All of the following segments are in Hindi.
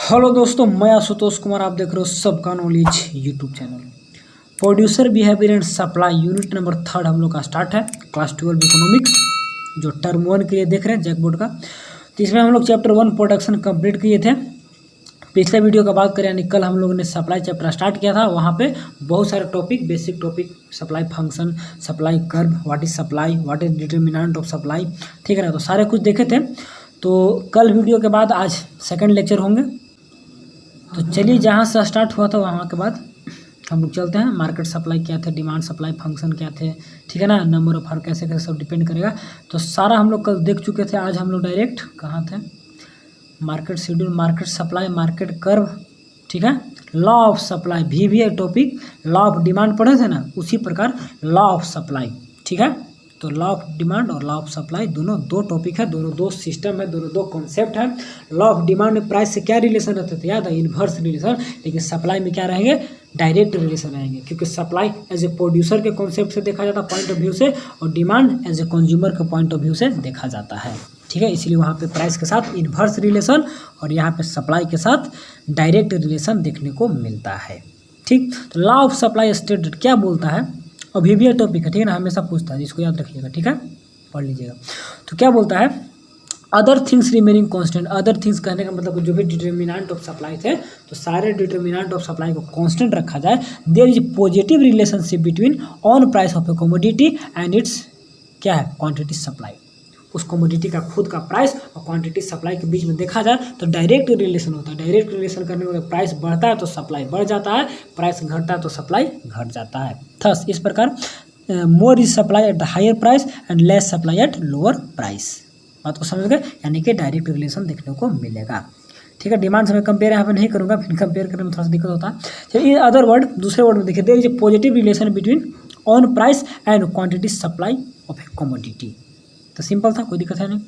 हेलो दोस्तों, मैं आशुतोष कुमार। आप देख रहे हो सबका knowledge YouTube channel. Producer behaviour and supply unit number 3 हम लोग का स्टार्ट है। क्लास 12 इकोनॉमिक्स जो टर्म 1 के लिए देख रहे हैं जैक बोर्ड का। तो इसमें हम लोग चैप्टर 1 प्रोडक्शन कंप्लीट किए थे। पिछले वीडियो का बात करें यानी कल हम लोगों ने सप्लाई चैप्टर स्टार्ट किया था। वहाँ पे बहुत सारे topic, basic topic, supply function, supply curve, what is supply, what is determinant of supply, ठीक है ना। तो सारे कुछ देखे थे। तो कल वीडियो के बाद आज सेकंड लेक्चर होंगे। तो चलिए जहाँ से स्टार्ट हुआ था वहाँ के बाद हम लोग चलते हैं। मार्केट सप्लाई क्या थे, डिमांड सप्लाई फंक्शन क्या थे, ठीक है ना। नंबर ऑफ हार कैसे कैसे सब डिपेंड करेगा। तो सारा हम लोग कल देख चुके थे। आज हम लोग डायरेक्ट कहाँ थे, market schedule, market supply, market curve, ठीक है। लॉ ऑफ सप्लाई भी है टॉपिक। लॉ ऑफ डिमांड पढ़े थे ना, उसी प्रकार लॉ ऑफ सप्लाई, ठीक है। तो लॉ ऑफ डिमांड और लॉ ऑफ सप्लाई दोनों दो टॉपिक है, दोनों दो सिस्टम है, दोनों दो कॉन्सेप्ट है। लॉ ऑफ डिमांड में प्राइस से क्या रिलेशन रहते थे, याद है, इन्वर्स रिलेशन। लेकिन सप्लाई में क्या रहेंगे, डायरेक्ट रिलेशन रहेंगे। क्योंकि सप्लाई एज ए प्रोड्यूसर के कॉन्सेप्ट से देखा जाता है, पॉइंट ऑफ व्यू से, और डिमांड एज ए कंज्यूमर के पॉइंट ऑफ व्यू से देखा जाता है, ठीक है। इसलिए वहाँ पे प्राइस के साथ इन्वर्स रिलेशन और यहाँ पे सप्लाई के साथ डायरेक्ट रिलेशन देखने को मिलता है, ठीक। तो लॉ ऑफ सप्लाई स्टेटेड क्या बोलता है, अभी भी ये टॉपिक है, ठीक है ना, हमेशा पूछता है, इसको याद रखिएगा, ठीक है, पढ़ लीजिएगा। तो क्या बोलता है, other things remaining constant. Other things कहने का मतलब जो भी डिटर्मिनेंट ऑफ सप्लाई थे, तो सारे डिटर्मिनेंट ऑफ सप्लाई को कांस्टेंट रखा जाए। There is positive relationship between own price of a commodity and its क्या है, क्वांटिटी सप्लाई। उस कमोडिटी का खुद का प्राइस और क्वांटिटी सप्लाई के बीच में देखा जाए तो डायरेक्ट रिलेशन होता है। डायरेक्ट रिलेशन करने में प्राइस बढ़ता है तो सप्लाई बढ़ जाता है, प्राइस घटता है तो सप्लाई घट जाता है। थस इस प्रकार more is supply at the higher price and less supply at lower price. बात को समझ गए, यानी कि डायरेक्ट रिलेशन देखने को मिलेगा, ठीक है। डिमांड से मैं कंपेयर यहाँ पे नहीं करूँगा, फिर कंपेयर करने में थोड़ा सा दिक्कत होता है। चलिए अदर वर्ड, दूसरे वर्ड में देखिए, there is a positive relation between own price and quantity supply of a commodity. तो सिंपल था, कोई दिक्कत है नहीं।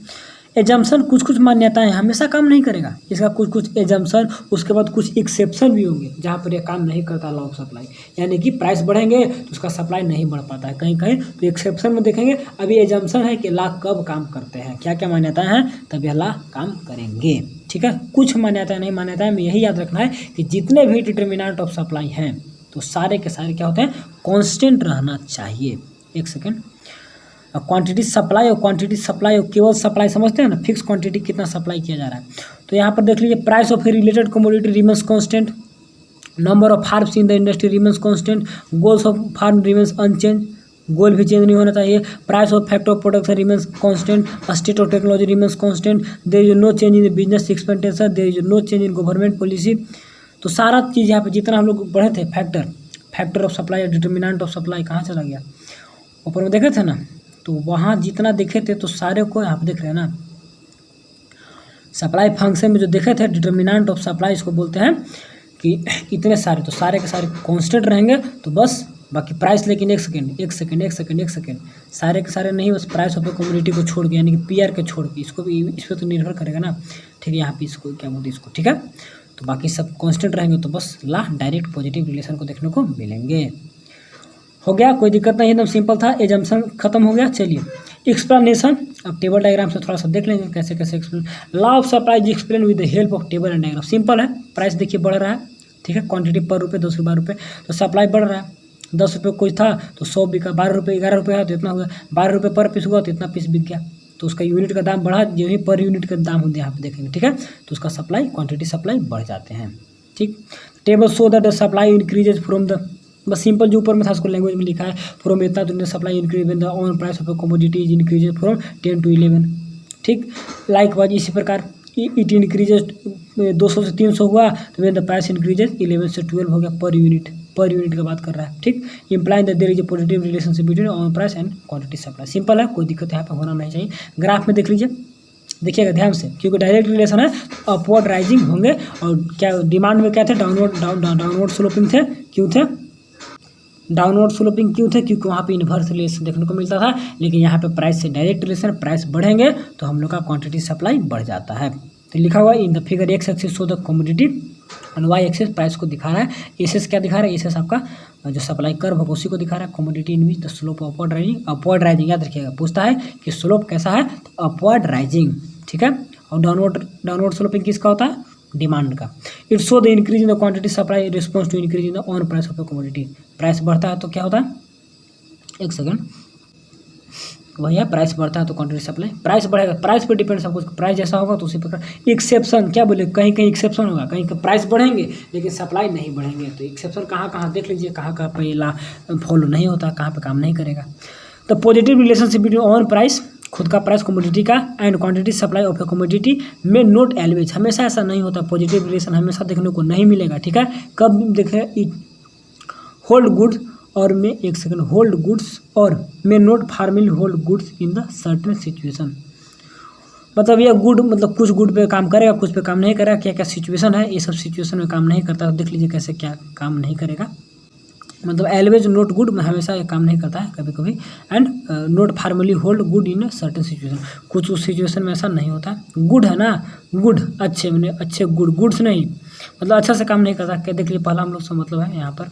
एजम्पशन, कुछ कुछ मान्यताएं हमेशा काम नहीं करेगा, इसका कुछ कुछ एजम्पशन, उसके बाद कुछ एक्सेप्शन भी होंगे जहाँ पर ये काम नहीं करता लॉ ऑफ सप्लाई। यानी कि प्राइस बढ़ेंगे तो उसका सप्लाई नहीं बढ़ पाता है कहीं कहीं, तो एक्सेप्शन में देखेंगे। अभी एजम्पशन है कि लॉ कब काम करते हैं, क्या क्या मान्यताएं हैं, तब यह लॉ काम करेंगे, ठीक है। कुछ मान्यताएं नहीं, मान्यताएं में यही याद रखना है कि जितने भी डिटर्मिनेंट ऑफ सप्लाई हैं तो सारे के सारे क्या होते हैं, कॉन्स्टेंट रहना चाहिए। एक सेकेंड, क्वांटिटी सप्लाई और क्वांटिटी सप्लाई और केवल सप्लाई समझते हैं ना, फिक्स क्वांटिटी कितना सप्लाई किया जा रहा है। तो यहाँ पर देख लीजिए, price of a related commodity remains constant, number of firms in the industry remains constant, goals of firm remains unchanged, goal भी चेंज नहीं होना चाहिए। Price of factor of production remains constant, state of technology remains constant, there is no change in business expenditure, there is no change in government policy. तो सारा चीज़ यहाँ पर जितना हम लोग पढ़े थे, factor of supply, determinant of supply कहाँ चला गया, ऊपर में देखे थे ना। तो वहाँ जितना देखे थे तो सारे को यहाँ पे देख रहे हैं ना, सप्लाई फंक्शन में जो देखे थे डिटर्मिनेंट ऑफ सप्लाई, इसको बोलते हैं कि इतने सारे, तो सारे के सारे कांस्टेंट रहेंगे तो बस, बाकी प्राइस लेकिन एक सेकेंड सारे के सारे नहीं, बस प्राइस ऑफ ए कमोडिटी को छोड़ के, यानी कि पीआर के छोड़ के, इसको भी इस पर तो निर्भर करेगा ना, ठीक है। यहाँ पे इसको क्या बोलते हैं, इसको, ठीक है। तो बाकी सब कांस्टेंट रहेंगे तो बस ला डायरेक्ट पॉजिटिव रिलेशन को देखने को मिलेंगे। हो गया, कोई दिक्कत नहीं, एकदम सिंपल था, एजम्पशन खत्म हो गया। चलिए एक्सप्लेनेशन, अब टेबल डायग्राम से थोड़ा सा देख लेंगे कैसे कैसे explain. Law of supply is explain with the help of table and diagram. Simple है, प्राइस देखिए बढ़ रहा है, ठीक है, क्वांटिटी पर रुपये 10 रुपये 12 रुपये, तो सप्लाई बढ़ रहा है। 10 रुपये कुछ था तो 100 बिका, 12 रुपये 11 रुपये है तो इतना हुआ, 12 रुपये पर पीस हुआ तो इतना पीस बिक गया, तो उसका यूनिट का दाम बढ़ा, जो ही पर यूनिट का दाम होते हैं यहाँ पे देखेंगे, ठीक है। तो उसका सप्लाई, क्वांटिटी सप्लाई बढ़ जाते हैं, ठीक। Table show that the supply increases from the, बस सिंपल जो ऊपर में था उसको लैंग्वेज में लिखा है, फ्रॉम इतना तो supply increase the on price of commodity is increases from 10 to 11, ठीक। लाइक वाइज इसी प्रकार इट इंक्रीजेज 200 से 300 हुआ तो वेन द प्राइस इंक्रीजेज 11 से 12 हो गया पर यूनिट का बात कर रहा है, ठीक। Implying that there is a positive relationship between own price and quantity supply. Simple है, कोई दिक्कत यहाँ पे होना नहीं चाहिए। ग्राफ में देख लीजिए, देखिएगा ध्यान से, क्योंकि डायरेक्ट रिलेशन है, अपवर्ड राइजिंग होंगे। और क्या डिमांड में क्या थे, डाउनवर्ड स्लोपिंग थे, क्यों थे डाउनवर्ड स्लोपिंग, क्यों थे, क्योंकि वहाँ पे इन्वर्स रिलेशन देखने को मिलता था। लेकिन यहाँ पे प्राइस से डायरेक्ट रिलेशन, प्राइस बढ़ेंगे तो हम लोग का क्वांटिटी सप्लाई बढ़ जाता है। तो लिखा हुआ in the figure X axis show the commodity and Y axis price को दिखा रहा है। एस क्या दिखा रहा है, एस आपका जो सप्लाई कर्व है उसी को दिखा रहा है। Commodity in which the slope upward rising याद रखिएगा, पूछता है कि स्लोप कैसा है, तो अपवर्ड राइजिंग, ठीक है। और डाउनवर्ड स्लोपिंग किसका होता है, डिमांड का। It show the increase in the quantity supply response to increase in the on price of the commodity. Price बढ़ता है तो क्या होता है, एक सेकंड, वही है, प्राइस बढ़ता है तो क्वांटिटी सप्लाई, प्राइस बढ़ेगा, प्राइस पे डिपेंड सब कुछ, प्राइस जैसा होगा तो उसी प्रकार। एक्सेप्शन क्या बोले, कहीं कहीं एक्सेप्शन होगा, कहीं प्राइस बढ़ेंगे लेकिन सप्लाई नहीं बढ़ेंगे, तो एक्सेप्शन कहाँ कहाँ देख लीजिए, कहाँ कहाँ पे ला फॉलो नहीं होता, कहाँ पे काम नहीं करेगा। The positive relationship between own price, खुद का प्राइस कमोडिटी का, and quantity supply of a commodity में नोट एलवेज, हमेशा ऐसा नहीं होता, पॉजिटिव रिलेशन हमेशा देखने को नहीं मिलेगा, ठीक है। कब देखे, इट होल्ड गुड्स और में, एक सेकंड, होल्ड गुड्स और में note formally hold goods in the certain situation, मतलब यह गुड, मतलब कुछ गुड पे काम करेगा, कुछ पे काम नहीं करेगा, क्या क्या सिचुएशन है, ये सब सिचुएशन में काम नहीं करता, देख लीजिए कैसे क्या काम नहीं करेगा, मतलब एलवेज नोट गुड में हमेशा ये काम नहीं करता है, कभी कभी, and note formally hold good in certain situation, कुछ उस सिचुएशन में ऐसा नहीं होता है। गुड है ना, गुड अच्छे, मैंने अच्छे गुड, गुड्स नहीं मतलब अच्छा से काम नहीं करता, क्या देख लीजिए, पहला हम लोग से मतलब है यहाँ पर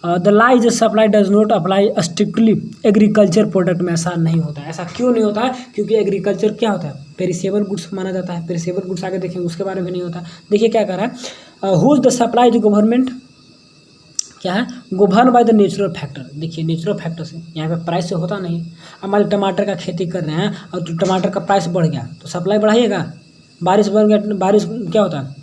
the law is supply does not apply strictly agriculture product में, ऐसा नहीं होता है। ऐसा क्यों नहीं होता है, क्योंकि एग्रीकल्चर क्या होता है, पेरिसेबल गुड्स माना जाता है, पेरिसेबल गुड्स आगे देखेंगे उसके बारे में नहीं होता। देखिए क्या कर रहा है, हुज द सप्लाई जो गवर्नमेंट क्या है, govern by the natural factor, देखिए नेचुरल फैक्टर से, यहाँ पे प्राइस से होता नहीं। हमारे टमाटर का खेती कर रहे हैं और तो टमाटर का प्राइस बढ़ गया तो सप्लाई बढ़ाइएगा, बारिश बढ़ गया, बारिश क्या होता है,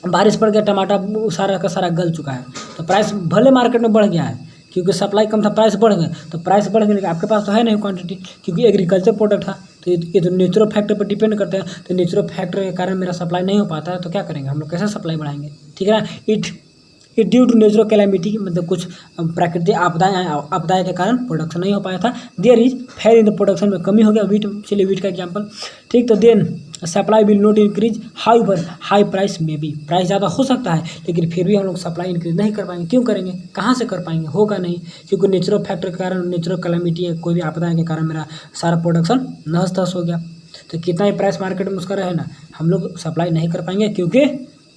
बारिश पड़ गया, टमाटर सारा का सारा गल चुका है, तो प्राइस भले मार्केट में बढ़ गया है, क्योंकि सप्लाई कम था, प्राइस बढ़ गया, तो प्राइस बढ़ गया, लेकिन आपके पास तो है नहीं क्वांटिटी, क्योंकि एग्रीकल्चर प्रोडक्ट था, तो ये तो नेचुरल फैक्टर पर डिपेंड करते हैं, तो नेचुरल फैक्टर के कारण मेरा सप्लाई नहीं हो पाता है, तो क्या करेंगे हम लोग, कैसे सप्लाई बढ़ाएंगे, ठीक है ना। It due to natural calamity, मतलब कुछ प्राकृतिक आपदाएं के कारण प्रोडक्शन नहीं हो पाया था। There is fair in the production में कमी हो गया, वीट, चलिए वीट का एग्जाम्पल, ठीक, तो then supply will not increase, however high price में भी, प्राइस ज़्यादा हो सकता है लेकिन फिर भी हम लोग सप्लाई इंक्रीज नहीं कर पाएंगे, क्यों करेंगे, कहाँ से कर पाएंगे, होगा नहीं, क्योंकि नेचुरल फैक्टर के कारण, नेचुरल कैलामिटी है, कोई भी आपदा के कारण मेरा सारा प्रोडक्शन नहस तहस हो गया, तो कितना ही प्राइस मार्केट में उसका रहे ना, हम लोग सप्लाई नहीं कर पाएंगे, क्योंकि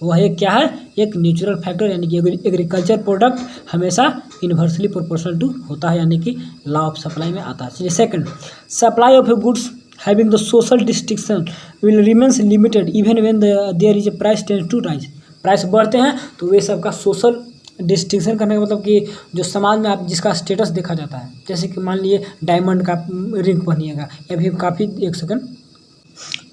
वह एक क्या है, एक नेचुरल फैक्टर, यानी कि एग्रीकल्चर प्रोडक्ट हमेशा इन्वर्सली प्रोपोर्शनल टू होता है, यानी कि लॉ ऑफ सप्लाई में आता है। चलिए second, supply of a goods having the social distinction will remains limited even when there is a price tends to rise, price बढ़ते हैं तो वे सबका सोशल डिस्टिंक्शन करने का मतलब कि जो समाज में आप जिसका स्टेटस देखा जाता है, जैसे कि मान लीजिए डायमंड का रिंग पहनिएगा या फिर काफ़ी, एक सेकंड,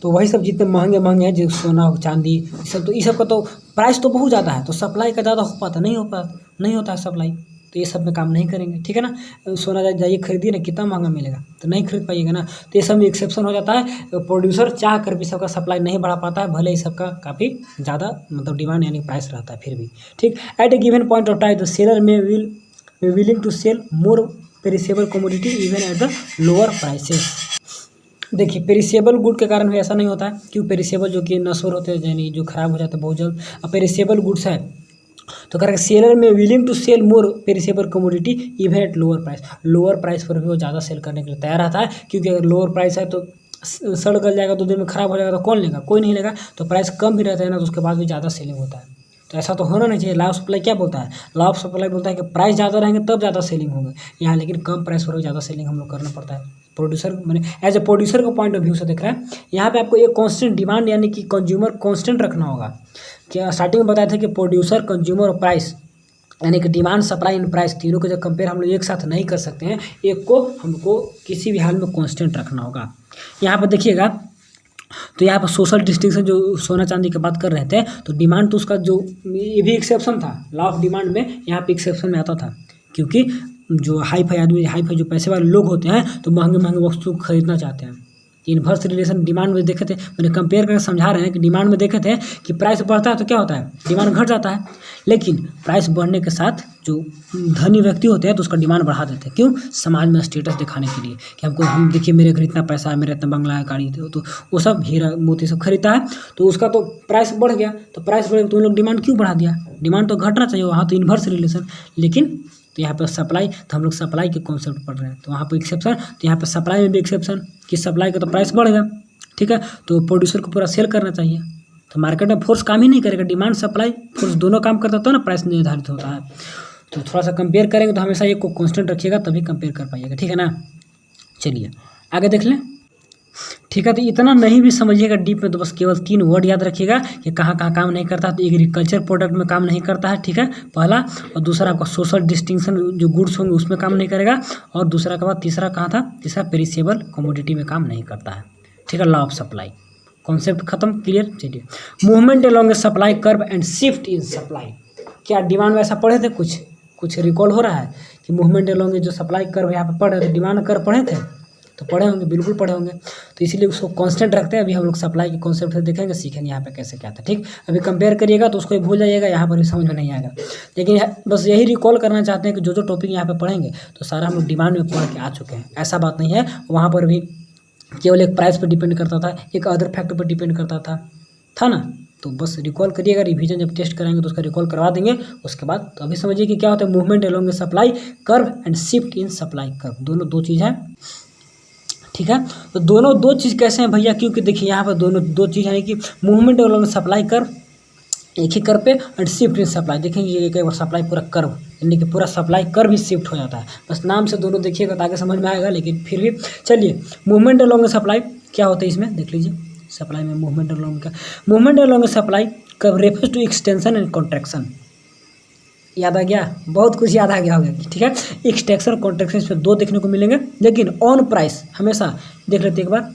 तो वही सब जितने महंगे महंगे हैं, जो सोना चांदी सब, तो ये सब का तो प्राइस तो बहुत ज़्यादा है, तो सप्लाई का ज़्यादा हो पाता नहीं होता है सप्लाई, तो ये सब में काम नहीं करेंगे, ठीक है ना। सोना जाइए खरीदिए ना, कितना महंगा मिलेगा, तो नहीं खरीद पाइएगा ना, तो ये सब में एक्सेप्शन हो जाता है, प्रोड्यूसर चाह कर भी सबका सप्लाई नहीं बढ़ा पाता है, भले ही सबका काफ़ी ज़्यादा मतलब डिमांड यानी प्राइस रहता है फिर भी, ठीक। At a given point of time the seller में willing to sell more perishable commodity even at the lower prices. देखिए पेरिसेबल गुड के कारण भी ऐसा नहीं होता है, क्यों, पेरिसेबल जो कि नश्वर होते हैं, यानी जो खराब हो जाते हैं बहुत जल्द, अब पेरिसेबल गुड्स है तो करेंगे सेलर में willing to sell more perishable commodity even at lower price पर भी वो ज़्यादा सेल करने के लिए तैयार रहता है, क्योंकि अगर लोअर प्राइस है तो सड़ गल जाएगा, 2 दिन में खराब हो जाएगा, तो कौन लेगा, कोई नहीं लेगा, तो प्राइस कम भी रहता है ना, तो उसके बाद भी ज़्यादा सेलिंग होता है, तो ऐसा तो होना नहीं चाहिए। लॉ ऑफ सप्लाई क्या बोलता है, लॉ ऑफ सप्लाई बोलता है कि प्राइस ज़्यादा रहेंगे तब ज़्यादा सेलिंग होगा, यहाँ लेकिन कम प्राइस पर भी ज़्यादा सेलिंग हम लोग करना पड़ता है, प्रोड्यूसर मैंने एज ए प्रोड्यूसर का पॉइंट ऑफ व्यू से देख रहा है, यहाँ पे आपको एक कांस्टेंट डिमांड यानी कि कंज्यूमर कांस्टेंट रखना होगा। क्या स्टार्टिंग में बताया था कि प्रोड्यूसर, कंज्यूमर और प्राइस, यानी कि डिमांड, सप्लाई एंड प्राइस, तीनों को जब कंपेयर हम लोग एक साथ नहीं कर सकते हैं, एक को हमको किसी भी हाल में कांस्टेंट रखना होगा। यहाँ पर देखिएगा, तो यहाँ पर सोशल डिस्टिंक्शन जो सोना चांदी की बात कर रहे थे, तो डिमांड तो उसका जो, ये भी एक्सेप्शन था, लॉ ऑफ डिमांड में यहाँ पे एक्सेप्शन में आता था, क्योंकि जो हाई फाई आदमी, हाई फाई जो पैसे वाले लोग होते हैं, तो महंगे महंगे वस्तु खरीदना चाहते हैं। इन्वर्स रिलेशन डिमांड में देखे थे, मैंने कंपेयर करके समझा रहे हैं कि डिमांड में देखे थे कि प्राइस बढ़ता है तो क्या होता है, डिमांड घट जाता है, लेकिन प्राइस बढ़ने के साथ जो धनी व्यक्ति होते हैं तो उसका डिमांड बढ़ा देते हैं, क्यों, समाज में स्टेटस दिखाने के लिए कि हम देखिए मेरे घर इतना पैसा है, मेरा इतना बंगला है, गाड़ी थे, तो वो सब हीरा मोती सब खरीदता है, तो उसका तो प्राइस बढ़ गया, तो प्राइस बढ़ गया तो उन लोग डिमांड क्यों बढ़ा दिया, डिमांड तो घटना चाहिए, वहाँ तो इन्वर्स रिलेशन, लेकिन तो यहाँ पर सप्लाई, तो हम लोग सप्लाई के कॉन्सेप्ट पढ़ रहे हैं, तो वहाँ पर एक्सेप्शन, तो यहाँ पर सप्लाई में भी एक्सेप्शन कि सप्लाई का तो प्राइस बढ़ गया, ठीक है, तो प्रोड्यूसर को पूरा सेल करना चाहिए, तो मार्केट में फोर्स काम ही नहीं करेगा, डिमांड सप्लाई फोर्स दोनों काम करता तो ना प्राइस निर्धारित होता है। तो थोड़ा सा कंपेयर करेंगे तो हमेशा एक को कांस्टेंट रखिएगा तभी कंपेयर कर पाइएगा, ठीक है ना। चलिए आगे देख लें, ठीक है। तो इतना नहीं भी समझिएगा डीप में, तो बस केवल 3 वर्ड याद रखिएगा कि कहाँ कहाँ काम नहीं करता है। तो एग्रीकल्चर प्रोडक्ट में काम नहीं करता है, ठीक है, पहला। और दूसरा आपका सोशल डिस्टिंक्शन जो गुड्स होंगे उसमें काम नहीं करेगा। और दूसरा के बाद तीसरा कहाँ था, तीसरा पेरिसेबल कमोडिटी में काम नहीं करता है, ठीक है। लॉ ऑफ सप्लाई कॉन्सेप्ट खत्म, क्लियर। चलिए, movement along A supply curve and shift in supply. क्या डिमांड वैसा पढ़े थे, कुछ रिकॉल हो रहा है कि मूवमेंट अलोंग जो सप्लाई कर्व यहाँ पे पढ़ रहे थे, डिमांड कर्व पढ़े थे, तो पढ़े होंगे, बिल्कुल पढ़े होंगे। तो इसीलिए उसको कांस्टेंट रखते हैं। अभी हम लोग सप्लाई के कॉन्सेप्ट से देखेंगे, सीखेंगे यहाँ पे कैसे क्या था, ठीक। अभी कंपेयर करिएगा तो उसको ही भूल जाइएगा, यहाँ पर भी समझ में नहीं आएगा। लेकिन बस यही रिकॉल करना चाहते हैं कि जो टॉपिक यहाँ पे पढ़ेंगे तो सारा हम लोग डिमांड में पढ़ के आ चुके हैं। ऐसा बात नहीं है, वहाँ पर भी केवल एक प्राइस पर डिपेंड करता था, एक अदर फैक्टर पर डिपेंड करता था ना। तो बस रिकॉल करिएगा, रिवीजन जब टेस्ट कराएंगे तो उसका रिकॉल करवा देंगे उसके बाद। तो अभी समझिए कि क्या होता है movement along supply curve and shift in supply curve, दोनों दो चीज़ है, ठीक है। तो दोनों दो चीज़ कैसे हैं भैया, क्योंकि देखिए यहाँ पर दोनों दो चीज़ है कि मूवमेंट अलोंग सप्लाई कर्व एक ही कर्व पे एंड शिफ्ट इन सप्लाई, देखेंगे एक बार सप्लाई पूरा कर्व, यानी कि पूरा सप्लाई कर्व ही शिफ्ट हो जाता है। बस नाम से दोनों देखिएगा तो आगे समझ में आएगा, लेकिन फिर भी चलिए मूवमेंट अलोंग सप्लाई क्या होता है इसमें देख लीजिए। सप्लाई में movement along supply curve refers to extension and contraction. याद आ गया, बहुत कुछ याद आ गया होगा, ठीक है। एक्सटेंशन कॉन्ट्रैक्शन इसमें दो देखने को मिलेंगे, लेकिन ऑन प्राइस हमेशा देख लेते एक बार।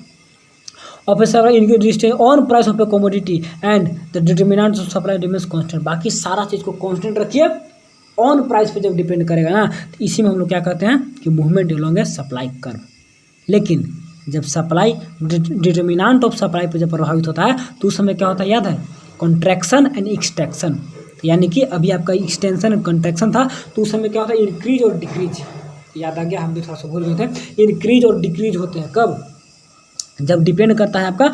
Officer increase on price of a commodity and the determinant of supply remains constant. बाकी सारा चीज़ को कांस्टेंट रखिए, ऑन प्राइस पे जब डिपेंड करेगा ना, तो इसी में हम लोग क्या कहते हैं कि मूवमेंट अलोंग ए सप्लाई कर्व। लेकिन जब सप्लाई डिटर्मिनेंट ऑफ सप्लाई पे जब प्रभावित होता है तो उस समय क्या होता है याद है, कॉन्ट्रैक्शन एंड एक्सटेंशन। यानी कि अभी आपका एक्सटेंशन एंड कॉन्ट्रैक्शन था, तो उस समय क्या होता है इंक्रीज और डिक्रीज। याद आ गया, हम भी थोड़ा सा भूल गए थे। इंक्रीज और डिक्रीज होते हैं कब, जब डिपेंड करता है आपका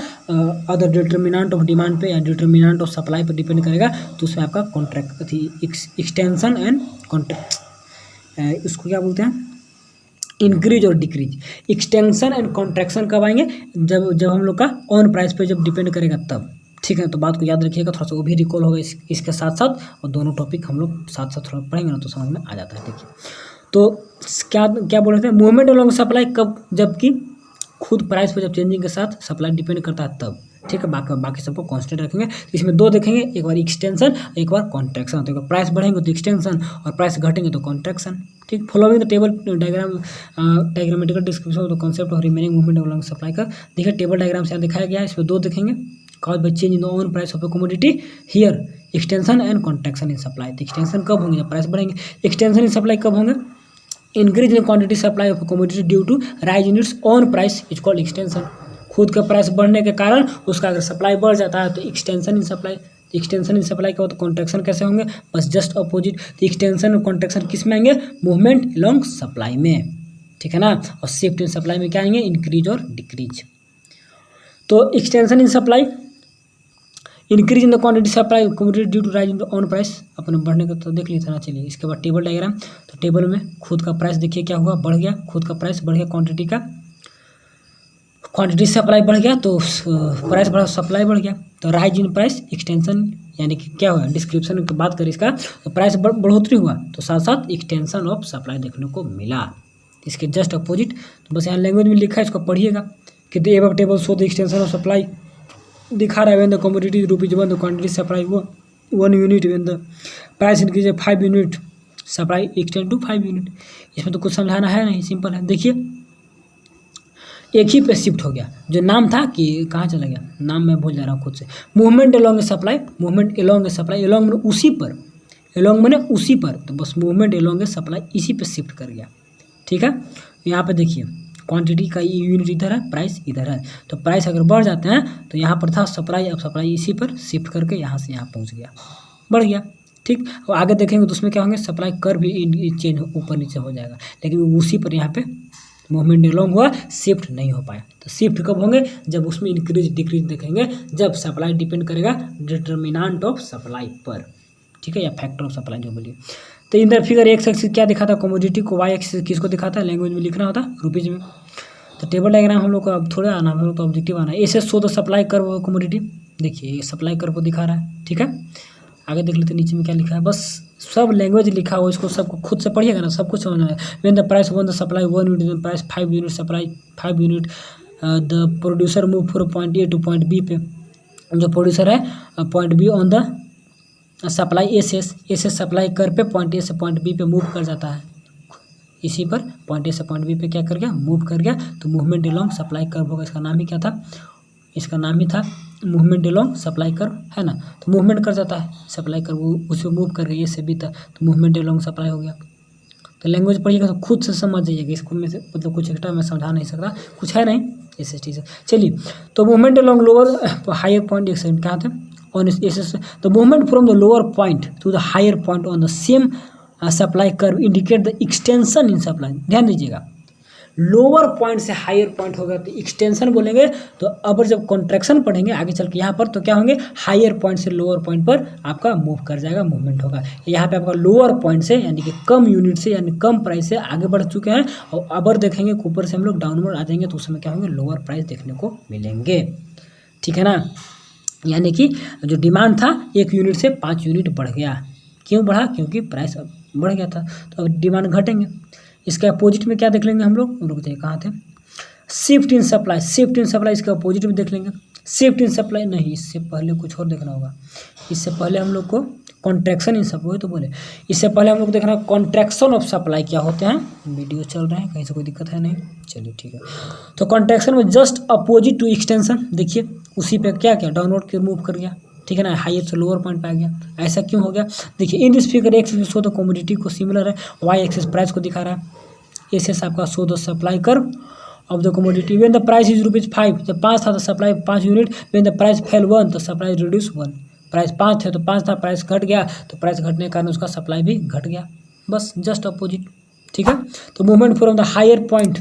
अदर डिटर्मिनेंट ऑफ डिमांड पे या डिटर्मिनेंट ऑफ सप्लाई पर डिपेंड करेगा, तो उसमें आपका कॉन्ट्रैक्ट एक्सटेंशन एंड कॉन्ट्रैक्ट, उसको क्या बोलते हैं इंक्रीज और डिक्रीज। एक्सटेंशन एंड कॉन्ट्रैक्शन कब आएंगे, जब हम लोग का ऑन प्राइस पे जब डिपेंड करेगा तब, ठीक है। तो बात को याद रखिएगा, थोड़ा सा वो भी रिकॉल होगा इसके साथ साथ, और दोनों टॉपिक हम लोग साथ साथ थोड़ा पढ़ेंगे ना तो समझ में आ जाता है, देखिए। तो क्या बोल रहे थे, मूवमेंट अलोंग सप्लाई कब, जबकि खुद प्राइस पर जब चेंजिंग के साथ सप्लाई डिपेंड करता है तब, ठीक है। बाकी सबको कांस्टेंट रखेंगे। तो इसमें दो देखेंगे, एक बार एक्सटेंशन, एक बार कॉन्ट्रैक्शन। तो प्राइस बढ़ेंगे तो एक्सटेंशन और प्राइस घटेंगे तो कॉन्ट्रैक्शन, ठीक। Following the table diagrammatical description of the concept of remaining movement along supply का, देखिए टेबल डायग्राम से यहाँ दिखाया गया है। इसमें दो देखेंगे, cause by change in the on price of a commodity here extension and contraction in supply. तो एक्सटेंशन कब होंगे, जब प्राइस बढ़ेंगे। एक्सटेंशन इन सप्लाई कब होंगे, increase in quantity supply of commodity due to rise in its own price is called extension. खुद का प्राइस बढ़ने के कारण उसका अगर सप्लाई बढ़ जाता है तो extension in supply. Extension in supply का, तो कॉन्ट्रैक्शन कैसे होंगे, बस जस्ट अपोजिट। तो एक्सटेंशन और कॉन्ट्रैक्शन किस में आएंगे, मूवमेंट अलोंग सप्लाई में, ठीक है ना। और शिफ्ट इन सप्लाई में क्या आएंगे, इंक्रीज और डिक्रीज। तो extension in supply increase in the quantity supply commodity due to rise in the on price, अपने बढ़ने का तो देख लिया था ना। चलिए इसके बाद टेबल डायग्राम। तो टेबल में खुद का प्राइस देखिए क्या हुआ, बढ़ गया, खुद का प्राइस बढ़ गया, क्वांटिटी सप्लाई बढ़ गया तो प्राइस बढ़ा, सप्लाई बढ़ गया। तो राइज इन प्राइस एक्सटेंशन, यानी कि क्या हुआ, डिस्क्रिप्शन की बात करें इसका, तो प्राइस बढ़ोतरी हुआ तो साथ साथ एक्सटेंशन ऑफ सप्लाई देखने को मिला। इसके जस्ट अपोजिट, तो बस यहाँ लैंग्वेज में लिखा है, इसको पढ़िएगा कि the above table show the extension of supply, दिखा रहा है when the commodity rupees 1 the quantity supply 1 unit, when the price increase 5 unit supply extend to 5 unit. इसमें तो कुछ समझाना है नहीं, सिंपल है। देखिए एक ही पे शिफ्ट हो गया, जो नाम था कि कहाँ चला गया, नाम मैं भूल जा रहा हूँ खुद से। Movement along supply, movement along supply, along मैंने उसी पर, अलोंग मैंने उसी पर, तो बस मूवमेंट अलोंग सप्लाई इसी पे शिफ्ट कर गया, ठीक है। यहाँ पे देखिए क्वांटिटी का यूनिट इधर है, प्राइस इधर है। तो प्राइस अगर बढ़ जाते हैं तो यहाँ पर था सप्लाई, अब सप्लाई इसी पर शिफ्ट करके यहाँ से यहाँ पहुँच गया, बढ़ गया, ठीक। और आगे देखेंगे तो उसमें क्या होंगे, सप्लाई कर्व भी चेंज ऊपर नीचे हो जाएगा, लेकिन उसी पर यहाँ पे मूवमेंट अलोंग हुआ, शिफ्ट नहीं हो पाया। तो शिफ्ट कब होंगे, जब उसमें इंक्रीज डिक्रीज देखेंगे, जब सप्लाई डिपेंड करेगा डिटर्मिनेंट ऑफ सप्लाई पर, ठीक है, या फैक्टर ऑफ सप्लाई जो बोलिए। तो इधर फिगर एक्स एक्सिस क्या दिखाता है, कमोडिटी को, वाई एक्सिस किसको दिखाता है, लैंग्वेज में लिखना होता है रुपीज में। तो टेबल डायग्राम हम लोग को अब थोड़ा आना, हम लोग तो ऑब्जेक्टिव आना है। ऐसे show the supply curve commodity, देखिए ये सप्लाई कर्व को दिखा रहा है, ठीक है। आगे देख लेते नीचे में क्या लिखा है, बस सब लैंग्वेज लिखा हो, इसको सबको खुद से पढ़िएगा ना, सब कुछ समझना है। When the price 1 the supply 1 unit, price 5 unit supply 5 unit the producer move from point A to point B पे, जो प्रोड्यूसर है point B on the supply S supply कर पे पॉइंट ए से पॉइंट बी पे मूव कर जाता है, इसी पर पॉइंट ए से पॉइंट बी पे क्या कर गया, मूव कर गया, तो मूवमेंट अलोंग सप्लाई कर्व होगा। इसका नाम ही क्या था, इसका नाम ही था मूवमेंट अलोंग सप्लाई कर्व, है ना। तो मूवमेंट कर जाता है सप्लाई कर्व, उसे मूव कर गया ए से बी तक, तो मूवमेंट अलोंग सप्लाई हो गया। तो लैंग्वेज पढ़िएगा तो खुद से समझ जाइएगा, इसको में से मतलब कुछ एक्स्ट्रा मैं समझा नहीं सकता, कुछ है नहीं ऐसे चीज़। चलिए, तो movement along lower higher point, एक सेकंड कहाँ थे on S, the movement from the lower point to the higher point on the same supply curve indicate the extension in supply. ध्यान दीजिएगा, लोअर पॉइंट से हायर पॉइंट होगा तो एक्सटेंशन बोलेंगे, तो अब जब कॉन्ट्रैक्शन पढ़ेंगे आगे चल के यहाँ पर, तो क्या होंगे, हायर पॉइंट से लोअर पॉइंट पर आपका मूव कर जाएगा, मूवमेंट होगा। यहाँ पे आपका लोअर पॉइंट से यानी कि कम यूनिट से यानी कम प्राइस से आगे बढ़ चुके हैं, और अबर देखेंगे ऊपर से हम लोग डाउनवर्ड आ जाएंगे तो उस समय क्या होंगे, लोअर प्राइस देखने को मिलेंगे, ठीक है ना। यानी कि जो डिमांड था 1 यूनिट से 5 यूनिट बढ़ गया, क्यों बढ़ा, क्योंकि प्राइस अब बढ़ गया था, तो अब डिमांड घटेंगे। इसके अपोजिट में क्या देख लेंगे हम लोग, रुक जाइए कहाँ थे, shift in supply, shift in supply इसके अपोजिट में देख लेंगे। शिफ्ट इन सप्लाई नहीं, इससे पहले कुछ और देखना होगा, इससे पहले हम लोग को कॉन्ट्रैक्शन इन सप्लाई, तो बोले इससे पहले हम लोग देखना कॉन्ट्रैक्शन ऑफ सप्लाई क्या होते हैं। वीडियो चल रहे हैं, कहीं से कोई दिक्कत है नहीं, चलिए ठीक है। तो कॉन्ट्रैक्शन में जस्ट अपोजिट टू एक्सटेंशन, देखिए उसी पे क्या क्या डाउनवर्ड के मूव कर गया, ठीक है ना, हायर से लोअर पॉइंट पे आ गया। ऐसा क्यों हो गया, देखिए इन this figure x show the commodity को सिमिलर है, वाई एक्सिस प्राइस को दिखा रहा है, एस आपका show the supply curve of the commodity when the price is ₹5, जब 5 था तो supply 5 unit, when the price fail 1 तो सप्लाई रिड्यूस 1, प्राइस 5 थे तो 5 था, प्राइस घट गया तो प्राइस घटने के कारण उसका सप्लाई भी घट गया, बस जस्ट अपोजिट, ठीक है। तो movement from the higher point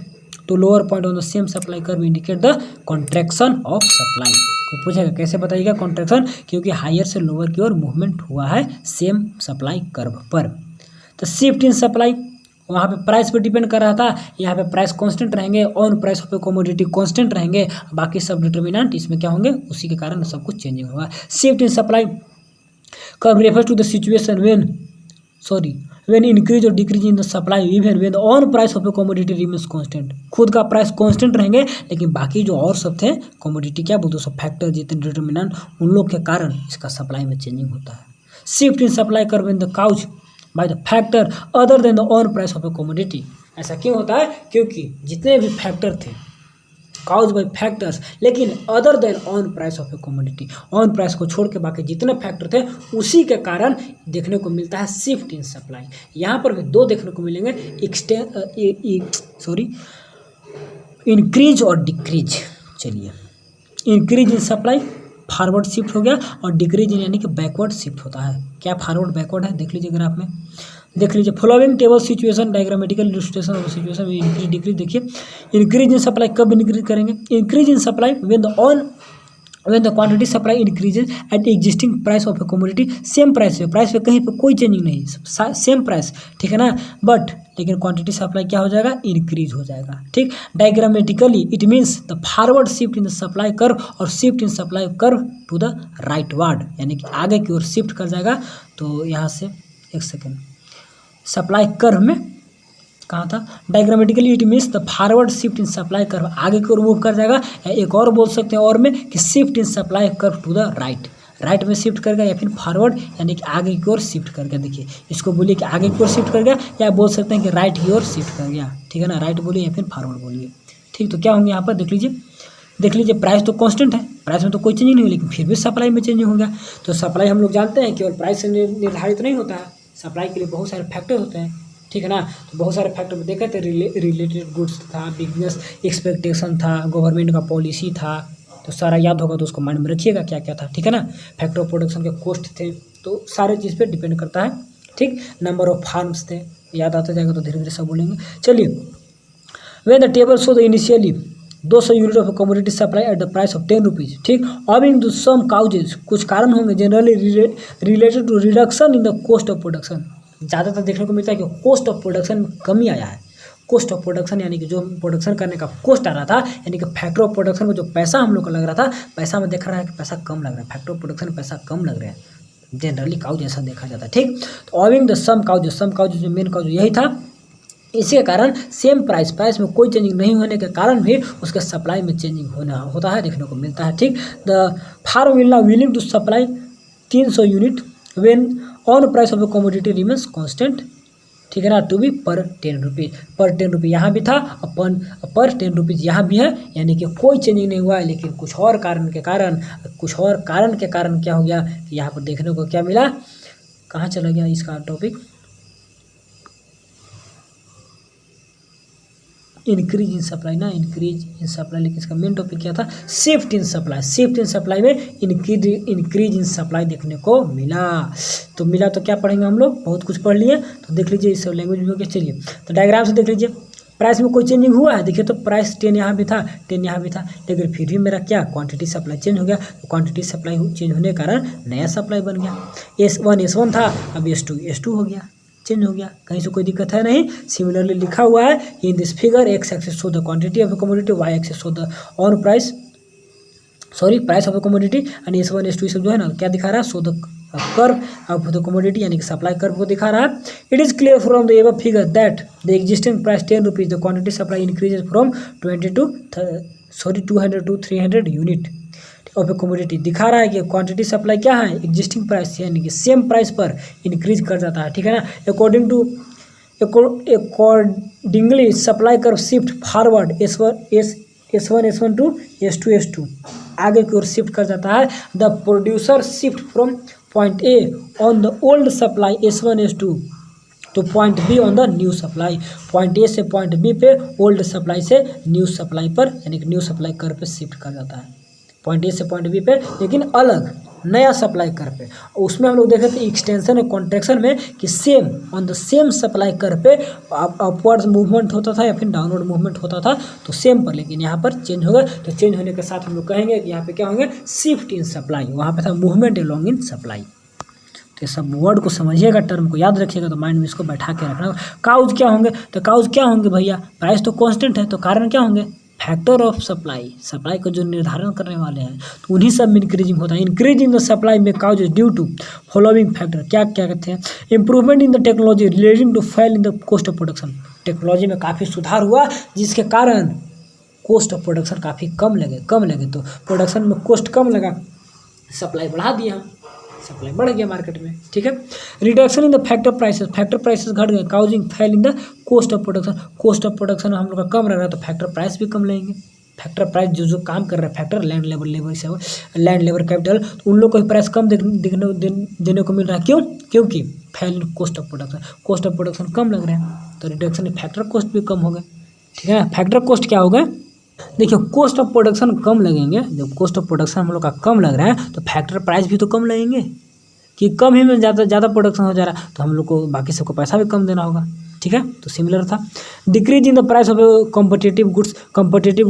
to lower point on the same supply curve indicate the contraction of supply. तो पूछेगा कैसे बताइएगा कॉन्ट्रैक्शन, क्योंकि हायर से लोअर की ओर मूवमेंट हुआ है सेम सप्लाई कर्व पर। तो शिफ्ट इन सप्लाई, वहाँ पे प्राइस पे डिपेंड कर रहा था, यहाँ पे प्राइस कांस्टेंट रहेंगे, ऑन प्राइस पे कमोडिटी कांस्टेंट रहेंगे, बाकी सब डिटर्मिनेंट इसमें क्या होंगे, उसी के कारण सब कुछ चेंजिंग होगा। Shift in supply curve refers to the situation when increase और decrease in the supply even when the on price of a commodity remains constant. खुद का प्राइस कांस्टेंट रहेंगे, लेकिन बाकी जो और सब थे कमोडिटी क्या बोलते हैं, सब फैक्टर जितने डिटर्मिनेंट उन लोग के कारण इसका सप्लाई में चेंजिंग होता है। Shift in supply curve in the couch by the factor other than the on price of a commodity. ऐसा क्यों होता है, क्योंकि जितने भी फैक्टर थे काउज बाय फैक्टर्स, लेकिन other than on price of a commodity, on price को छोड़ के बाकी जितने फैक्टर थे उसी के कारण देखने को मिलता है शिफ्ट इन सप्लाई। यहाँ पर भी 2 देखने को मिलेंगे, इंक्रीज और डिक्रीज। चलिए, increase in supply forward shift हो गया, और डिक्रीज यानी कि बैकवर्ड शिफ्ट होता है। क्या फॉरवर्ड बैकवर्ड है, देख लीजिए ग्राफ में, देख लीजिए following table situation diagrammatical illustration of situation में इंक्रीज डिक्रीज। देखिए इंक्रीज इन सप्लाई कब इंक्रीज करेंगे, increase in supply when the quantity supply increases at existing price of a commodity, same price पे कहीं पे कोई चेंजिंग नहीं, सेम प्राइस, ठीक है ना, बट लेकिन क्वांटिटी सप्लाई क्या हो जाएगा, इंक्रीज हो जाएगा, ठीक। Diagrammatically it means the forward shift in the supply curve or shift in supply curve to the rightward, यानी कि आगे की ओर शिफ्ट कर जाएगा। तो यहाँ से एक सेकेंड, सप्लाई कर्व में कहाँ था, diagrammatically it means the forward shift in supply curve, आगे की ओर मूव कर जाएगा, या एक और बोल सकते हैं और में कि shift in supply curve to the right में शिफ्ट कर गया, या फिर फॉरवर्ड यानी कि आगे की ओर शिफ्ट कर गया। देखिए इसको बोलिए कि आगे की ओर शिफ्ट कर गया, या बोल सकते हैं कि राइट की ओर शिफ्ट कर गया, ठीक है ना, राइट बोलिए या फिर फॉरवर्ड बोलिए, ठीक। तो क्या होंगे यहाँ पर देख लीजिए प्राइस तो कांस्टेंट है, प्राइस में तो कोई चेंजिंग नहीं हुई, लेकिन फिर भी सप्लाई में चेंजिंग हो गया। तो सप्लाई हम लोग जानते हैं केवल प्राइस से निर्धारित नहीं होता है, सप्लाई के लिए बहुत सारे फैक्टर होते हैं, ठीक है ना। तो बहुत सारे फैक्टर देखे थे, रिलेटेड गुड्स था, बिजनेस एक्सपेक्टेशन था, गवर्नमेंट का पॉलिसी था, तो सारा याद होगा तो उसको माइंड में रखिएगा क्या क्या था, ठीक है ना। फैक्टर ऑफ प्रोडक्शन के कॉस्ट थे, तो सारे चीज़ पे डिपेंड करता है, ठीक। नंबर ऑफ फार्म्स थे, याद आता जाएगा तो धीरे धीरे सब बोलेंगे। चलिए, when the table show the initially 200 unit of commodity supply at the price of 10 rupees, ठीक। ऑविंग टू सम काउजेज, कुछ कारण होंगे generally related to reduction in the cost of production. ज़्यादातर देखने को मिलता है कि कॉस्ट ऑफ प्रोडक्शन में कमी आया है। कॉस्ट ऑफ प्रोडक्शन यानी कि जो प्रोडक्शन करने का कॉस्ट आ रहा था, यानी कि फैक्टर ऑफ प्रोडक्शन में जो पैसा हम लोग को लग रहा था, पैसा में देख रहा है कि पैसा कम लग रहा है, फैक्टर ऑफ प्रोडक्शन में पैसा कम लग रहा है, जनरली काउज ऐसा देखा जाता है, ठीक। तो ऑविंग द सम काउज जो मेन काउज यही था इसी के कारण सेम प्राइस में कोई चेंजिंग नहीं होने के कारण भी उसके सप्लाई में चेंजिंग होता है, देखने को मिलता है। ठीक, the firm will not willing to supply 300 unit when own price of the commodity remains constant, ठीक है ना, टू बी पर 10 रुपीज़। पर 10 रुपीज़ यहाँ भी था, अपन पर 10 रुपीज़ यहाँ भी है, यानी कि कोई चेंजिंग नहीं हुआ है। लेकिन कुछ और कारण के कारण क्या हो गया, यहाँ पर देखने को क्या मिला, कहाँ चला गया इसका टॉपिक, इंक्रीज इन सप्लाई ना, इंक्रीज इन सप्लाई, लेकिन इसका मेन टॉपिक क्या था, shift in supply. Shift in supply में इंक्रीज इन सप्लाई देखने को मिला। तो क्या पढ़ेंगे हम लोग, बहुत कुछ पढ़ लिए, तो देख लीजिए इस लैंग्वेज में हो गया। चलिए तो डायग्राम से देख लीजिए, प्राइस में कोई चेंजिंग हुआ है, देखिए तो प्राइस 10 यहाँ भी था, 10 यहाँ भी था, लेकिन फिर भी मेरा क्या क्वांटिटी सप्लाई चेंज हो गया। तो क्वांटिटी सप्लाई चेंज होने के कारण नया सप्लाई बन गया। S1 था, अब S2 हो गया, चेंज हो गया, कहीं से कोई दिक्कत है नहीं। सिमिलरली लिखा हुआ है in this figure, X axis show the quantity of the commodity, Y axis show the on price of the commodity, and S1 S2 सब जो है ना क्या दिखा रहा है, show the curve of the commodity, यानी कि सप्लाई कर्व को दिखा रहा है। It is clear from the above figure that the existing price 10 rupees, the quantity supply increases from 200 to 300 unit of a commodity. दिखा रहा है कि क्वांटिटी सप्लाई क्या है, एग्जिस्टिंग प्राइस यानी कि सेम प्राइस पर इंक्रीज कर जाता है, ठीक है ना। Accordingly supply curve shift forward S1 to S2 आगे की ओर शिफ्ट कर जाता है। The producer shift from point A on the old supply S1 S2 to point B on the new supply, point A से पॉइंट बी पे ओल्ड सप्लाई से न्यू सप्लाई पर, यानी कि न्यू सप्लाई कर्व पे शिफ्ट कर जाता है, पॉइंट ए से पॉइंट बी पे, लेकिन अलग नया सप्लाई कर्व पे। उसमें हम लोग देखे थे एक्सटेंशन और कॉन्ट्रैक्शन में कि same on the same supply curve पे अपवर्ड्स मूवमेंट होता था या फिर डाउनवर्ड मूवमेंट होता था, तो सेम पर, लेकिन यहाँ पर चेंज होगा। तो चेंज होने के साथ हम लोग कहेंगे कि यहाँ पे क्या होंगे, शिफ्ट इन सप्लाई, वहाँ पे था मूवमेंट अलोंग इन सप्लाई। तो सब वर्ड को समझिएगा, टर्म को याद रखिएगा, तो माइंड में इसको बैठा के रखना। काउज क्या होंगे, तो काउज क्या होंगे भैया, प्राइस तो कांस्टेंट है, तो कारण क्या होंगे, फैक्टर ऑफ सप्लाई, सप्लाई को जो निर्धारण करने वाले हैं, तो उन्हीं सब में इंक्रीजिंग होता है। इंक्रीज इन द सप्लाई में cause due to following factor, क्या क्या कहते हैं, improvement in the technology relating to fail in the cost of production, technology में काफ़ी सुधार हुआ जिसके कारण कॉस्ट ऑफ प्रोडक्शन काफ़ी कम लगे, तो प्रोडक्शन में कॉस्ट कम लगा, सप्लाई बढ़ा दिया हम, सप्लाई बढ़ गया मार्केट में, ठीक है। Reduction in the factor prices घट गए, causing fail in the cost of production हम लोग का कम रह रहा है, तो फैक्टर प्राइस भी कम लेंगे। फैक्टर प्राइस जो काम कर रहा है फैक्टर, लैंड लेबर कैपिटल, तो उन लोग को प्राइस कम देने को मिल रहा है, क्योंकि fall in cost of production कम लग रहा है, तो रिडक्शन इन फैक्टर कॉस्ट भी कम हो गए, ठीक है। फैक्टर कॉस्ट क्या होगा, देखिए कॉस्ट ऑफ प्रोडक्शन कम लगेंगे, जब कॉस्ट ऑफ प्रोडक्शन हम लोग का कम लग रहा है तो फैक्टर प्राइस भी तो कम लगेंगे, कि कम ही में ज़्यादा प्रोडक्शन हो जा रहा है, तो हम लोग को बाकी सबको पैसा भी कम देना होगा, ठीक है। तो सिमिलर था। Decrease in the price of competitive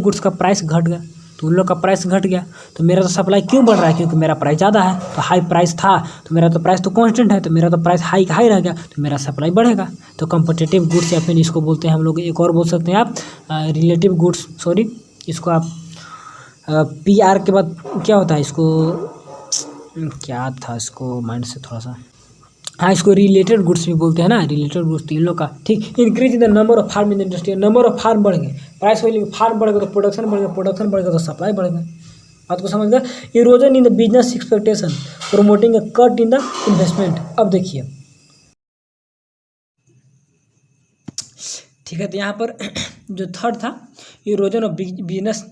goods का प्राइस घट गया, तो उन लोग का प्राइस घट गया, तो मेरा तो सप्लाई क्यों बढ़ रहा है, क्योंकि मेरा प्राइस ज़्यादा है, तो हाई प्राइस था, तो मेरा तो प्राइस तो कांस्टेंट है, तो मेरा तो प्राइस हाई रह गया, तो मेरा सप्लाई बढ़ेगा। तो कॉम्पिटिटिव गुड्स या फिर इसको बोलते हैं हम लोग, एक और बोल सकते हैं आप रिलेटिव गुड्स, सॉरी इसको आप PR के बाद क्या होता है, इसको क्या था, इसको माइंड से थोड़ा सा, हाँ इसको रिलेटेड गुड्स भी बोलते हैं ना, रिलेटेड गुड्स, तीन लोग का, ठीक। Increase in the number of firm in the industry, number of firm बढ़ गए, प्राइस वैल्यू फार्म बढ़ गया तो प्रोडक्शन बढ़ गया तो सप्लाई बढ़ गया, बात को समझ गया। Erosion in the business expectation promoting a cut in the investment, अब देखिए ठीक है, तो यहाँ पर जो थर्ड था, इरोजन ऑफ बिजनेस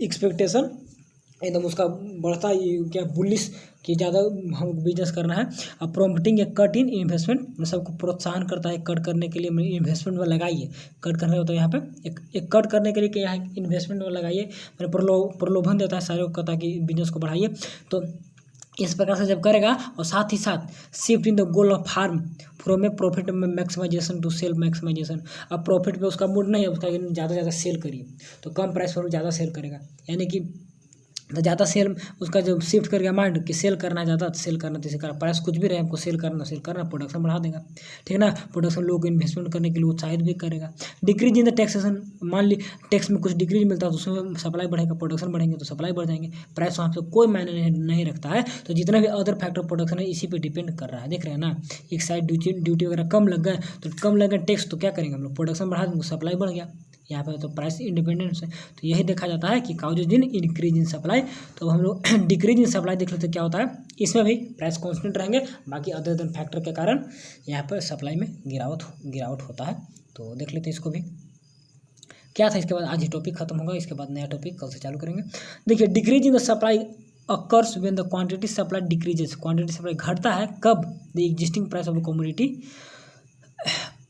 एक्सपेक्टेशन, एकदम उसका बढ़ता क्या बुलिश कि ज़्यादा हम बिजनेस करना है। अब prompting A cut in investment, सबको प्रोत्साहन करता है कट करने के लिए, इन्वेस्टमेंट में लगाइए, कट करने होता है यहाँ पे एक कट करने के लिए कि यहाँ इन्वेस्टमेंट में लगाइए, मैंने प्रलोभन देता है सारे को, कहता है कि बिजनेस को बढ़ाइए। तो इस प्रकार से जब करेगा, और साथ ही साथ shift in the goal of firm from a profit maximization to sale maximization, अब प्रॉफिट पे उसका मूड नहीं है, उसका ज़्यादा सेल करिए, तो कम प्राइस पर ज़्यादा सेल करेगा, यानी कि तो ज़्यादा सेल उसका जब शिफ्ट कर गया माइंड कि सेल करना ज़्यादा, तो सेल करना, तो इसी कारण प्राइस कुछ भी रहे हमको सेल करना प्रोडक्शन बढ़ा देगा, ठीक है ना। प्रोडक्शन लोगों को इन्वेस्टमेंट करने के लिए उत्साहित भी करेगा। डिक्रीज इन द टैक्सेशन, मान ली टैक्स में कुछ डिक्रीज मिलता है तो उसमें सप्लाई बढ़ेगा, प्रोडक्शन बढ़ेंगे तो सप्लाई बढ़ जाएंगे, प्राइस वहाँ पे कोई मायने नहीं रखता है। तो जितना भी अदर फैक्टर प्रोडक्शन है इसी पे डिपेंड कर रहा है, देख रहे हैं ना। एक साइड ड्यूटी वगैरह कम लग गए तो कम लग गए टैक्स, तो क्या करेंगे हम लोग, प्रोडक्शन बढ़ा देंगे, सप्लाई बढ़ गया, यहाँ पे तो प्राइस इंडिपेंडेंस है। तो यही देखा जाता है कि causes in increase in supply. तो हम लोग डिक्रीज इन सप्लाई देख लेते क्या होता है, इसमें भी प्राइस कांस्टेंट रहेंगे, बाकी अदर देन फैक्टर के कारण यहाँ पर सप्लाई में गिरावट होता है। तो देख लेते हैं इसको भी क्या था। इसके बाद आज ही टॉपिक खत्म होगा, इसके बाद नया टॉपिक कल से चालू करेंगे। देखिए decrease in the supply occurs when the quantity supply decreases, quantity supply घटता है कब, the existing price of commodity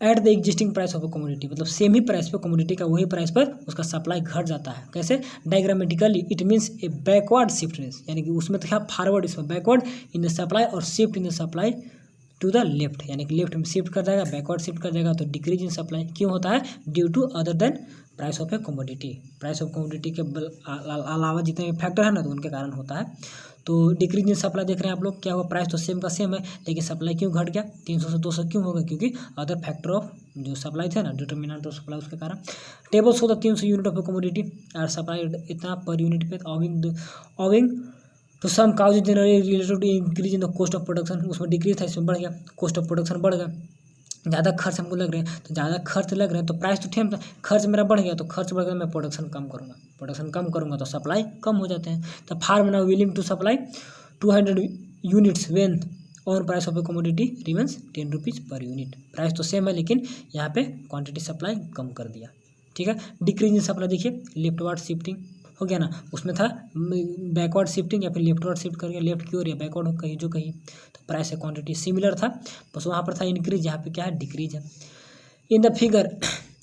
at the existing price of commodity, मतलब सेम ही प्राइस पे कमोडिटी का वही प्राइस पर उसका सप्लाई घट जाता है। कैसे, diagrammatically it means a backward shiftness, यानी कि उसमें तो क्या फॉरवर्ड, इसमें backward in the supply or shift in the supply to the left, यानी कि लेफ्ट में शिफ्ट कर जाएगा, बैकवर्ड शिफ्ट कर जाएगा। तो डिक्रीज इन सप्लाई क्यों होता है, due to other than price of a commodity, price of commodity के अलावा जितने भी फैक्टर है ना तो उनके कारण होता है। तो डिक्रीज इन सप्लाई देख रहे हैं आप लोग, क्या हुआ, प्राइस तो सेम का सेम है लेकिन सप्लाई क्यों घट गया, 300 से 200 क्यों हो गया, क्योंकि अदर फैक्टर ऑफ जो सप्लाई थे ना, डिटर्मिनेंट ऑफ सप्लाई, उसके कारण। Table show the 300 unit of a commodity और सप्लाई इतना पर यूनिट पे owing to some cause generally related to increase in the cost of production, उसमें डिक्रीज था इसमें बढ़ गया, कॉस्ट ऑफ प्रोडक्शन बढ़ गया, ज़्यादा खर्च हमको लग रहे हैं, तो ज़्यादा खर्च लग रहे हैं तो प्राइस तो ठेम, खर्च मेरा बढ़ गया, तो खर्च बढ़ गया, मैं प्रोडक्शन कम करूँगा तो सप्लाई कम हो जाते हैं। तो firm now willing to supply 200 units when और price of a commodity remains 10 rupees per unit, price तो सेम है लेकिन यहाँ पे क्वांटिटी सप्लाई कम कर दिया, ठीक है। डिक्रीज इन सप्लाई देखिए, लेफ्टवर्ड शिफ्टिंग हो गया ना, उसमें था बैकवर्ड शिफ्टिंग या फिर लेफ्टवर्ड शिफ्ट कर गया, लेफ्ट की ओर या बैकवर्ड हो कहीं जो कहीं, तो प्राइस है क्वांटिटी सिमिलर था, बस वहाँ पर था इंक्रीज, यहाँ पे क्या है डिक्रीज है। In the figure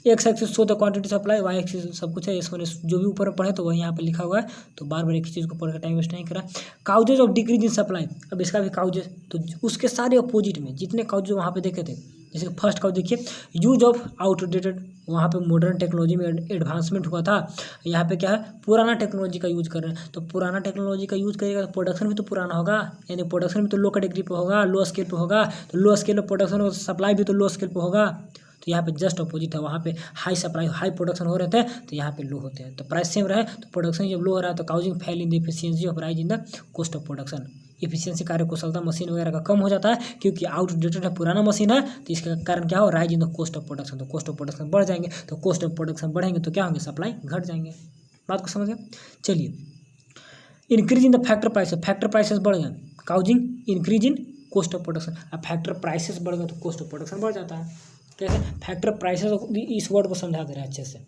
X axis show the quantity supply, Y axis सब कुछ है, इसमें जो भी ऊपर पढ़े तो वही यहाँ पे लिखा हुआ है, तो बार बार एक चीज़ को पढ़ कर टाइम वेस्ट नहीं करा। Causes of decrease in supply, अब इसका भी काउजेज, तो उसके सारे अपोजिट में जितने काउजेज वहाँ पे देखे थे, जैसे फर्स्ट काउज देखिए, यूज ऑफ आउटडेटेड, वहाँ पे मॉडर्न टेक्नोलॉजी में एडवांसमेंट हुआ था, यहाँ पे क्या है पुराना टेक्नोलॉजी का यूज कर रहे हैं, तो पुराना टेक्नोलॉजी का यूज करेगा तो प्रोडक्शन भी तो पुराना होगा, यानी प्रोडक्शन भी तो लो कैटेगरी पे होगा, लो स्केल पे होगा, तो लो स्केल पे प्रोडक्शन और सप्लाई भी तो लो स्केल पे होगा। तो यहाँ पे जस्ट अपोजिट है, वहाँ पे हाई सप्लाई हाई प्रोडक्शन हो रहे थे तो यहाँ पे लो होते हैं, तो प्राइस सेम रहे तो प्रोडक्शन जब लो हो रहा है तो causing fail in the efficiency of rise in the cost of production, efficiency कार्यकुशलता मशीन वगैरह का कम हो जाता है क्योंकि आउटडेटेड है, पुराना मशीन है, तो इसके कारण क्या हो, rise in the cost of production, तो कॉस्ट ऑफ प्रोडक्शन बढ़ जाएंगे, तो कॉस्ट ऑफ प्रोडक्शन बढ़ेंगे तो क्या होंगे, सप्लाई घट जाएंगे। बात को समझ गए। चलिए increase in the factor prices बढ़ गए, causing increase in cost of production, अब फैक्टर प्राइसेस बढ़ गए तो कॉस्ट ऑफ प्रोडक्शन बढ़ जाता है। कैसे, फैक्टर प्राइसेस, इस वर्ड को समझा दे रहे हैं अच्छे से।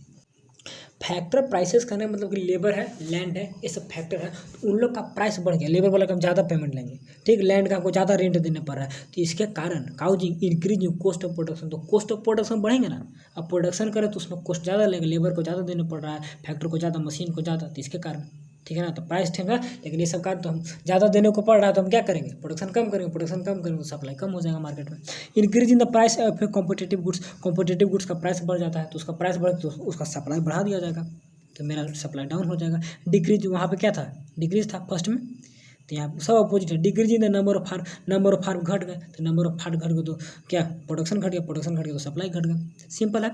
फैक्टर प्राइसेस करने का मतलब कि लेबर है, लैंड है, ये सब फैक्टर है, तो उन लोग का प्राइस बढ़ गया, लेबर वाला का हम ज़्यादा पेमेंट लेंगे, ठीक, लैंड का हमको ज़्यादा रेंट देने पड़ रहा है, तो इसके कारण causing increase in cost of production, तो कॉस्ट ऑफ प्रोडक्शन बढ़ेंगे ना, अब प्रोडक्शन करें तो उसमें कॉस्ट ज़्यादा लगेगा, लेबर को ज़्यादा देने पड़ रहा है, फैक्टर को ज़्यादा, मशीन को ज़्यादा, तो इसके कारण, ठीक है ना, तो प्राइस ठीक है, लेकिन ये सब कारण तो हम ज़्यादा देने को पड़ रहा है तो हम क्या करेंगे, प्रोडक्शन कम करेंगे तो सप्लाई कम हो जाएगा मार्केट में। Increase in the price of competitive goods का प्राइस बढ़ जाता है तो उसका प्राइस बढ़ तो उसका सप्लाई बढ़ा दिया जाएगा, तो मेरा सप्लाई डाउन हो जाएगा। डिक्रीज वहाँ पे क्या था, डिक्रीज था फर्स्ट में, तो यहाँ सब अपोजिट है, decrease in the number of firm घट गए, तो नंबर ऑफ फार्म घट गए तो क्या प्रोडक्शन घट गया तो सप्लाई घट गया, सिंपल है।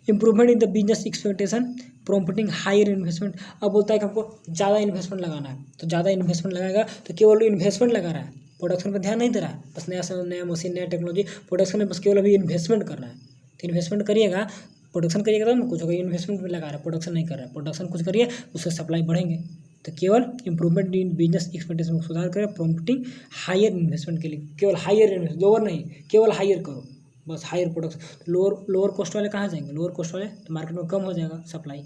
Improvement in the business expectation prompting higher investment, अब बोलता है कि हमको ज़्यादा इन्वेस्टमेंट लगाना है, तो ज़्यादा इन्वेस्टमेंट लगाएगा तो केवल इन्वेस्टमेंट लगा रहा है, प्रोडक्शन पर ध्यान नहीं दे रहा है, बस नया मशीन नया टेक्नोलॉजी, प्रोडक्शन में बस केवल अभी इन्वेस्टमेंट करना है, तो इन्वेस्टमेंट करिएगा, प्रोडक्शन करिएगा तब ना कुछ होगा, इन्वेस्टमेंट में लगा रहा है, प्रोडक्शन नहीं कर रहा है, प्रोडक्शन कुछ करिए उससे सप्लाई बढ़ेंगे, तो केवल इंप्रूवमेंट इन बिजनेस एक्सपेक्टेशन में सुधार करें, प्रॉम्प्टिंग हायर इन्वेस्टमेंट के लिए, केवल हायर इन्वेस्ट, लोअर नहीं, केवल हायर करो, बस हायर प्रोडक्शन, लोअर कॉस्ट वाले कहाँ जाएंगे, लोअर कॉस्ट वाले तो मार्केट में कम हो जाएगा सप्लाई,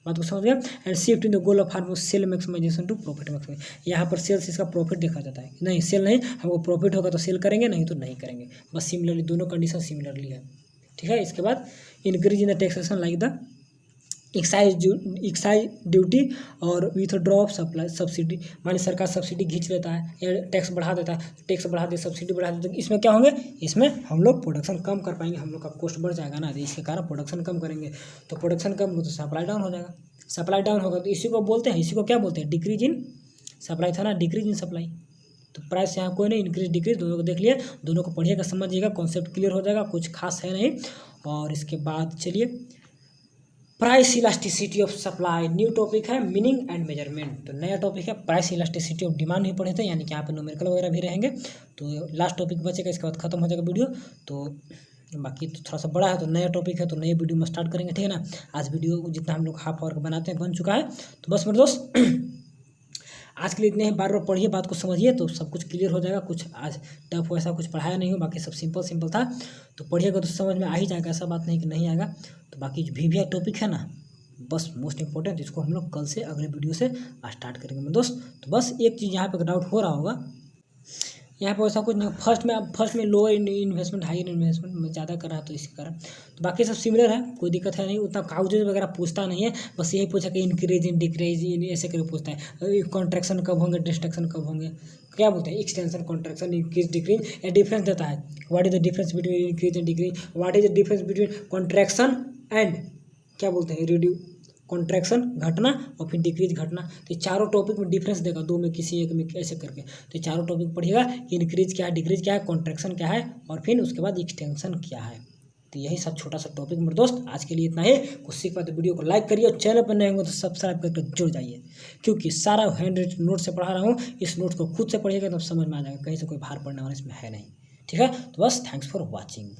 बात को समझ गया। And shift in the goal of firm sale maximization to profit maximization, यहाँ पर सेल्स इसका प्रॉफिट देखा जाता है, नहीं सेल नहीं, हमको प्रॉफिट होगा तो सेल करेंगे, नहीं तो नहीं करेंगे, बस सिमिलरली दोनों कंडीशन सिमिलरली है, ठीक है। इसके बाद increase in the taxation like the excise duty और विथड्रॉ ऑफ सप्लाई सब्सिडी, मान सरकार सब्सिडी खींच लेता है, टैक्स बढ़ा देता है, टैक्स बढ़ा दे सब्सिडी बढ़ा देता है, तो इसमें क्या होंगे, इसमें हम लोग प्रोडक्शन कम कर पाएंगे, हम लोग का कॉस्ट बढ़ जाएगा ना, तो इसके कारण प्रोडक्शन कम करेंगे, तो प्रोडक्शन कम हो तो सप्लाई डाउन हो जाएगा, सप्लाई डाउन होगा तो इसी को बोलते हैं, इसी को क्या बोलते हैं, डिक्रीज इन सप्लाई था ना डिक्रीज इन सप्लाई, तो प्राइस यहाँ कोई नहीं, इंक्रीज डिक्रीज दोनों को देख लिए, दोनों को पढ़िएगा समझिएगा, कॉन्सेप्ट क्लियर हो जाएगा, कुछ खास है नहीं। और इसके बाद चलिए price elasticity of supply, new topic है मीनिंग एंड मेजरमेंट। तो नया टॉपिक है प्राइस इलास्टिसिटी ऑफ डिमांड ही पढ़े थे, यानी कि यहाँ पे न्यूमेरिकल वगैरह भी रहेंगे। तो लास्ट टॉपिक बचेगा, इसके बाद खत्म हो जाएगा वीडियो। तो बाकी तो थोड़ा सा बड़ा है, तो नया टॉपिक है, तो नए वीडियो में स्टार्ट करेंगे, ठीक है ना। आज वीडियो जितना हम लोग हाफ आवर का बनाते हैं बन चुका है। तो बस मेरे दोस्त आज के लिए इतने ही, बार बार पढ़िए, बात को समझिए तो सब कुछ क्लियर हो जाएगा। कुछ आज टफ वैसा कुछ पढ़ाया नहीं हो, बाकी सब सिंपल था, तो पढ़िएगा तो समझ में आ ही जाएगा, ऐसा बात नहीं कि नहीं आएगा। तो बाकी जो भी टॉपिक है ना, बस मोस्ट इंपॉर्टेंट, इसको हम लोग कल से अगले वीडियो से स्टार्ट करेंगे मेरे दोस्त। तो बस एक चीज़ यहाँ पे डाउट हो रहा होगा, यहाँ पे ऐसा कुछ नहीं, फर्स्ट में लोअर इन्वेस्टमेंट हायर इन्वेस्टमेंट में ज़्यादा कर रहा है, तो इसके कारण तो बाकी सब सिमिलर है, कोई दिक्कत है नहीं, उतना काउजेज वगैरह पूछता नहीं है, बस यही पूछा कि इंक्रीज इन डिक्रीज इन ऐसे करके पूछता है। कॉन्ट्रैक्शन कब होंगे, डिस्ट्रक्शन कब होंगे, क्या बोलते हैं, एक्सटेंशन, कॉन्ट्रैक्शन, इंक्रीज डिक्रीज, या डिफरेंस देता है, what is the difference between increase and decrease, what is the difference between contraction and क्या बोलते हैं कॉन्ट्रैक्शन घटना और फिर डिक्रीज घटना। तो चारों टॉपिक में डिफरेंस देगा, दो में किसी एक में ऐसे करके। तो चारों टॉपिक पढ़िएगा कि इंक्रीज क्या है, डिक्रीज क्या है, कॉन्ट्रैक्शन क्या है, और फिर उसके बाद एक्सटेंशन क्या है। तो यही सब छोटा सा टॉपिक मेरे दोस्त, आज के लिए इतना ही। कुछ सीख पाए तो वीडियो को लाइक करिए, और चैनल पर नए होंगे तो सब्सक्राइब करके जुड़ जाइए, क्योंकि सारा हैंड रिटन नोट से पढ़ा रहा हूँ। इस नोट को खुद से पढ़िएगा तब समझ में आ जाएगा, कहीं से कोई बाहर पढ़ने वाला इसमें है नहीं, ठीक है। तो बस थैंक्स फॉर वॉचिंग।